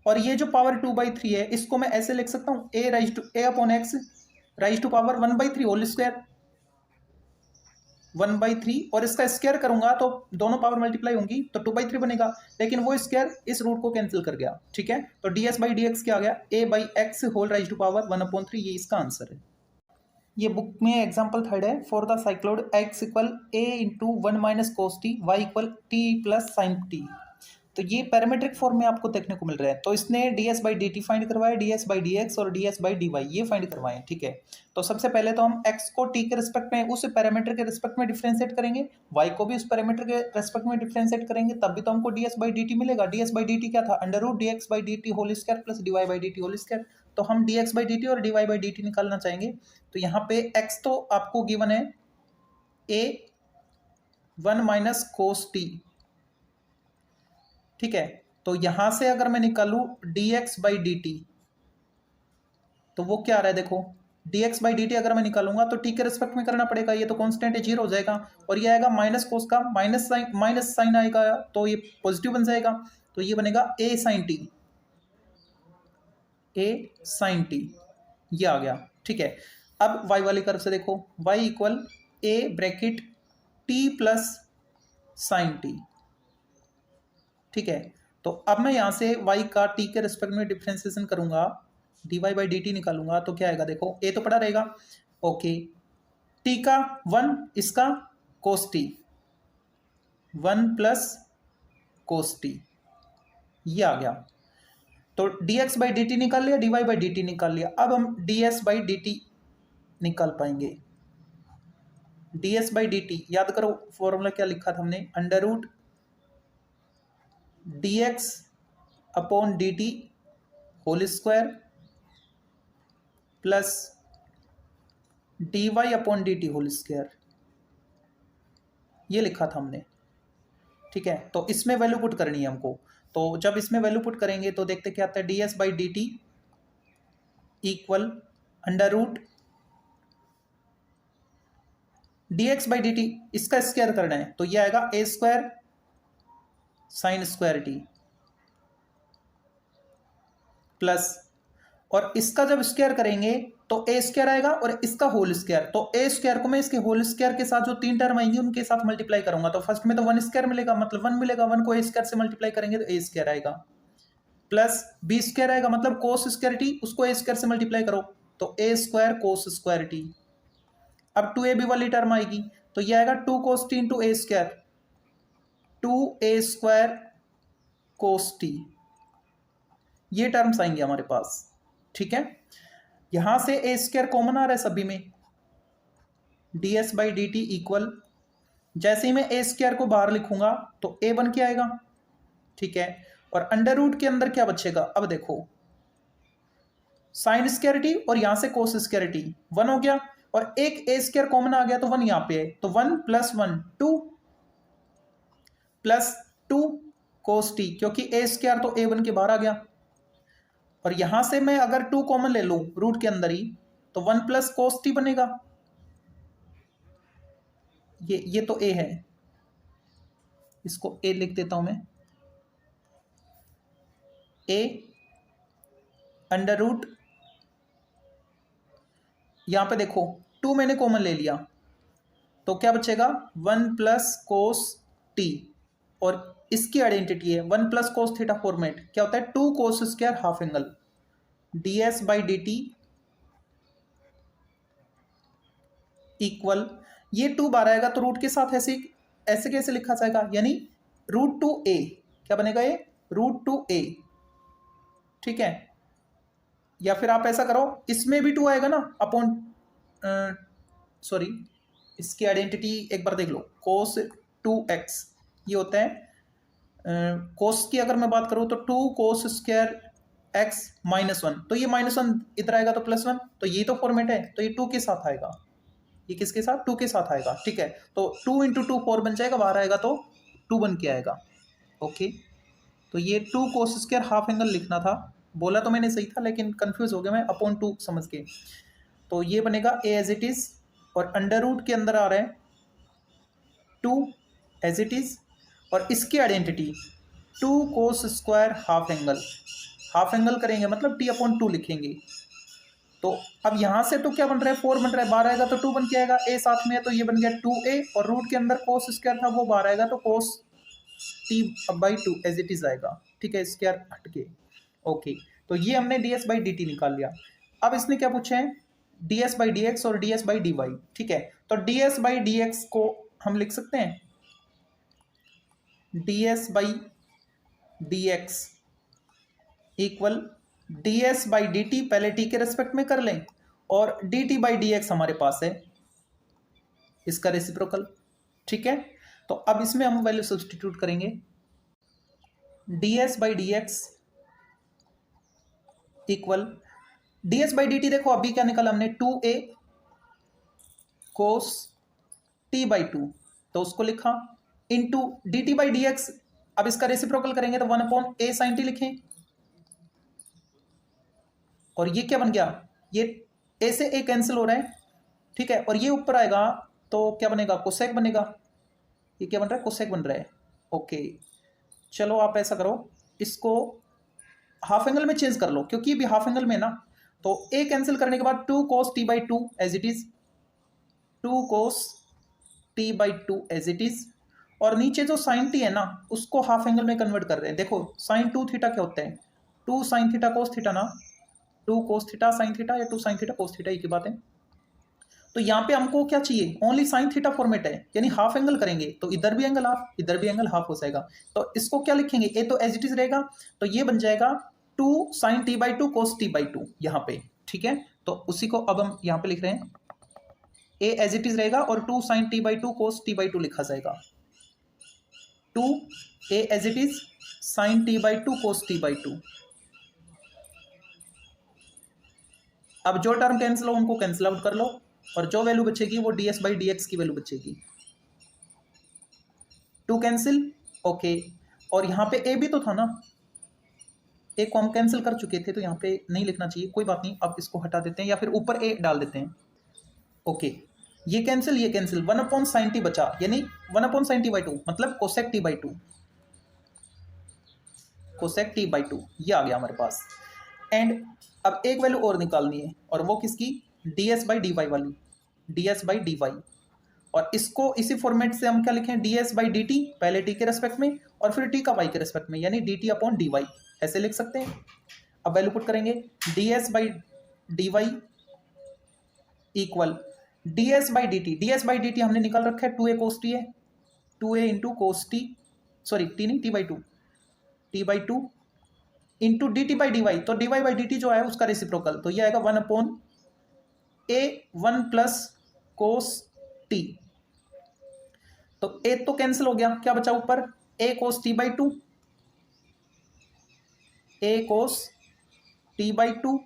और ये जो पावर 2 बाई 3 है, इसको मैं ऐसे लिख सकता हूँ a upon x raise to power 1/3 whole square, 1/3, और इसका स्क्वायर करूंगा तो दोनों पावर मल्टीप्लाई होंगी तो 2/3 बनेगा, लेकिन वो स्क्वायर इस रूट को कैंसिल कर गया। ठीक है, तो ds/dx क्या आ गया, a/x whole raise to power 1/3, ये इसका आंसर है। ये बुक में एग्जांपल थर्ड है, for the cycloid x equal a into 1 - cos t, y equal t plus sign t। तो ये पैरामीट्रिक फॉर्म में आपको देखने को मिल रहा है। तो इसने ds/dt फाइंड करवाया, ds/dx और ds/dy ये फाइंड करवाए। ठीक है, तो सबसे पहले तो हम x को t के रिस्पेक्ट में उस पैरामीटर के रिस्पेक्ट में डिफरेंशिएट करेंगे, y को भी उस पैरामीटर के रिस्पेक्ट में डिफरेंशिएट करेंगे, तब भी तो हमको ds/dt मिलेगा। ds/dt क्या था, √dx/dt whole square plus dy/dt whole square. तो हम dx/dt और dy/dt निकालना चाहेंगे। तो यहाँ पे x तो आपको गिवन है a 1 - cos t। ठीक है, तो यहां से अगर मैं निकालू dx/dt तो वो क्या आ रहा है, देखो dx/dt अगर मैं निकालूंगा तो t के रिस्पेक्ट में करना पड़ेगा, ये तो कांस्टेंट है, 0 हो जाएगा, और ये आएगा माइनस कोस का माइनस साइन आएगा तो ये पॉजिटिव बन जाएगा, तो ये बनेगा a sin t, ये आ गया। ठीक है, अब y वाली कर्व से देखो, y equal a bracket t plus sign t। ठीक है, तो अब मैं यहां से y का t के रिस्पेक्ट में डिफरेंशिएशन करूंगा, dy/dt निकालूंगा तो क्या आएगा, देखो a तो पड़ा रहेगा, ओके, t का 1, इसका cos t, 1 plus cos t, ये आ गया। तो dx/dt निकाल लिया, dy/dt निकाल लिया, अब हम ds/dt निकाल पाएंगे। ds/dt याद करो फॉर्मूला क्या लिखा था हमने, under root dx/dt whole square plus dy/dt whole square, ये लिखा था हमने। ठीक है, तो इसमें वैल्यू पुट करनी है हमको, तो जब इसमें वैल्यू पुट करेंगे तो देखते क्या आता है, ds/dt equal under root dx/dt, इसका स्क्वायर करना है तो ये आएगा a² sine square t plus, और इसका जब स्क्वायर करेंगे तो a² आएगा और इसका होल स्क्वायर, तो a² को मैं इसके होल स्क्वायर के साथ जो 3 टर्म आएंगी उनके साथ मल्टीप्लाई करूंगा, तो फर्स्ट में तो 1² मिलेगा, मतलब 1 मिलेगा, 1 को a² से मल्टीप्लाई करेंगे तो a² आएगा, प्लस b² आएगा, मतलब cos² t, उसको a² से मल्टीप्लाई करो तो a² cos² t। अब 2ab वाली टर्म आएगी तो ये आएगा 2 cos t into a², 2a² cos t, ये टर्म्स आएंगे हमारे पास। ठीक है, यहां से a² कॉमन आ रहा है सभी में, ds/dt इक्वल, जैसे ही मैं a² को बाहर लिखूंगा तो a बन के आएगा। ठीक है, और अंडर रूट के अंदर क्या बचेगा, अब देखो साइन स्क्वायर t और यहां से कोस स्क्वायर t 1 हो गया, और एक a² कॉमन आ गया तो 1 यहां पे है, तो 1 + 1 2 प्लस 2 cos t, क्योंकि a² तो a बन के बाहर आ गया, और यहां से मैं अगर 2 कॉमन ले लूं रूट के अंदर ही तो 1 + cos t बनेगा, ये तो a है, इसको a लिख देता हूं मैं, a अंडर रूट, यहां पे देखो 2 मैंने कॉमन ले लिया तो क्या बचेगा, 1 + cos t, और इसकी आइडेंटिटी है 1 + cos थीटा फॉर्मेट, क्या होता है 2 cos² half angle, ds/dt equal, ये 2 बार आएगा तो रूट के साथ ऐसे ऐसे कैसे लिखा जाएगा, यानी √2a, क्या बनेगा ये √2a। ठीक है, या फिर आप ऐसा करो, इसमें भी 2 आएगा ना, अपॉन सॉरी इसकी आइडेंटिटी एक बार देख लो, cos 2x ये होता है, cos की अगर मैं बात करूं तो 2 cos² x -1, तो ये -1 इधर आएगा तो +1, तो ये तो फॉर्मेट है, तो ये 2 के साथ आएगा, ये किसके साथ, 2 के साथ आएगा। ठीक है, तो 2 × 2 4 बन जाएगा, बाहर आएगा तो 2 बन के आएगा। ओके, तो ये 2 cos² हाफ एंगल लिखना था, बोला तो मैंने सही था लेकिन कंफ्यूज हो गया मैं अपॉन 2 समझ के, तो ये बनेगा a एज इट इज, और अंडर रूट के अंदर आ रहा है 2 एज इट इज, और इसकी identity 2 cos² half angle, half angle करेंगे मतलब t/2 लिखेंगे, तो अब यहाँ से तो क्या बन रहा है, 4 बन रहा है, बाहर आएगा तो 2 बन के आएगा, ए साथ में है तो ये बन गया 2a, और रूट के अंदर कोस स्क्वायर था वो बाहर आएगा तो कोस t/2 एज इट इज आएगा, ठीक है, स्क्वायर हटके। ओके, तो ये हमने ds/dt निकाल लिया। अब इसने क्या पूछा है, ds/dx और ds/dy, ठीक है। तो ds/dx को हम लिख सकते हैं ds/dx इक्वल ds/dt, पहले t के रेस्पेक्ट में कर लें, और dt/dx हमारे पास है इसका रेसिप्रोकल, ठीक है। तो अब इसमें हम वैल्यू सब्स्टिट्यूट करेंगे, ds/dx इक्वल ds/dt, देखो अभी क्या निकाला हमने, 2a cos t/2, तो उसको लिखा, इंटू dt/dx, अब इसका रेसिप्रोकल करेंगे तो 1/a sin t लिखें, और ये क्या बन गया, ये a से a कैंसिल हो रहा है, ठीक है, और ये ऊपर आएगा तो क्या बनेगा, कोसेक बनेगा, ये क्या बन रहा है, कोसेक बन रहा है। ओके, चलो आप ऐसा करो, इसको हाफ एंगल में चेंज कर लो, क्योंकि भी हाफ एंगल में ना, तो a कैंसिल करने के बाद 2 cos t/2 as it is, 2 cos t/2 as it is, और नीचे जो sin t है ना उसको हाफ एंगल में कन्वर्ट कर रहे हैं। देखो sin 2 थीटा क्या होता है, 2 sin थीटा cos थीटा ना, 2 cos थीटा sin थीटा या 2 sin थीटा cos थीटा, एक ही बात है। तो यहाँ पे हमको क्या चाहिए, ओनली sin थीटा फॉर्मेट है, यानी हाफ एंगल करेंगे तो इधर भी एंगल हाफ, इधर भी एंगल हाफ हो जाएगा। तो इसको क्या लिखेंगे, ए तो एज इट इज रहेगा, तो ये बन जाएगा 2 sin t/2 cos t/2 यहाँ पे, ठीक है। तो उसी को अब हम यहाँ पे लिख रहे हैं, ए एज इट इज रहेगा और 2 sin t/2 cos t/2 लिखा जाएगा, 2 a as it is sin t/2 cos t/2। अब जो टर्म कैंसिल हो उनको कैंसिल आउट कर लो, और जो वैल्यू बचेगी वो ds/dx की वैल्यू बचेगी, 2 कैंसिल, ओके। और यहाँ पे a भी तो था ना, a को हम कैंसिल कर चुके थे तो यहाँ पे नहीं लिखना चाहिए, कोई बात नहीं, अब इसको हटा देते हैं या फिर ऊपर a डाल देते हैं। ओके, ये कैंसिल 1/sin t बचा, यानी 1/sin t/2 मतलब कोसेक t/2, कोसेक t/2 ये आ गया हमारे पास। एंड अब एक वैल्यू और निकालनी है, और वो किसकी, ds/dy वाली, ds/dy, और इसको इसी फॉर्मेट से हम क्या लिखें, ds/dt, पहले t के रेस्पेक्ट में और फिर t का y के रेस्पेक्ट में, यानी dt/dy ऐसे लिख सकते हैं। अब वैल्यू पुट करेंगे, ds/dy इक्वल ds/dt, ds/dt हमने निकाल रखा है 2a cos t है, 2a into cos t, sorry t नहीं, t/2 इंटू dt/dy, तो dy/dt जो है उसका रेसिप्रोकल, तो ये आएगा 1/a 1 प्लस cos t, तो a तो कैंसिल हो गया, क्या बचा ऊपर, a cos t/2, a cos t/2,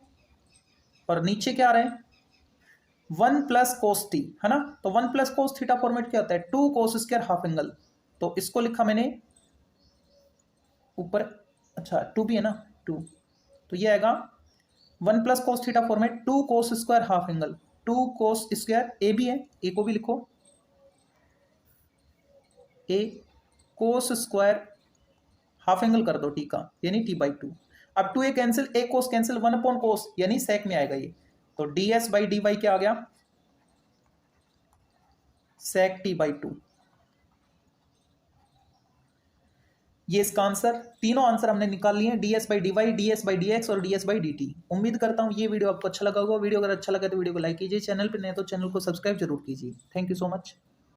और नीचे क्या आ रहा है, 1 प्लस cos t, है ना। तो 1 प्लस cos थीटा फॉर्मेट क्या होता है, 2 cos स्क्वायर हाफ एंगल, तो इसको लिखा मैंने ऊपर, अच्छा 2 भी है ना, 2, तो ये आएगा 1 plus cos theta format, 2 cos square half angle, 2 cos square, a भी है, ए को भी लिखो, a cos square half angle कर दो टी का, यानी t/2। अब 2a cancel, a cos cancel, 1/cos यानी sec में आएगा ये, तो ds/dy क्या आ गया, sec t/2। ये इसका आंसर, तीनों आंसर हमने निकाल लिए हैं, ds/dy, ds/dx और ds/dt। उम्मीद करता हूँ ये वीडियो आपको अच्छा लगा होगा। वीडियो अगर अच्छा लगा तो वीडियो को लाइक कीजिए, चैनल पर नए तो चैनल को सब्सक्राइब जरूर कीजिए। Thank you so much.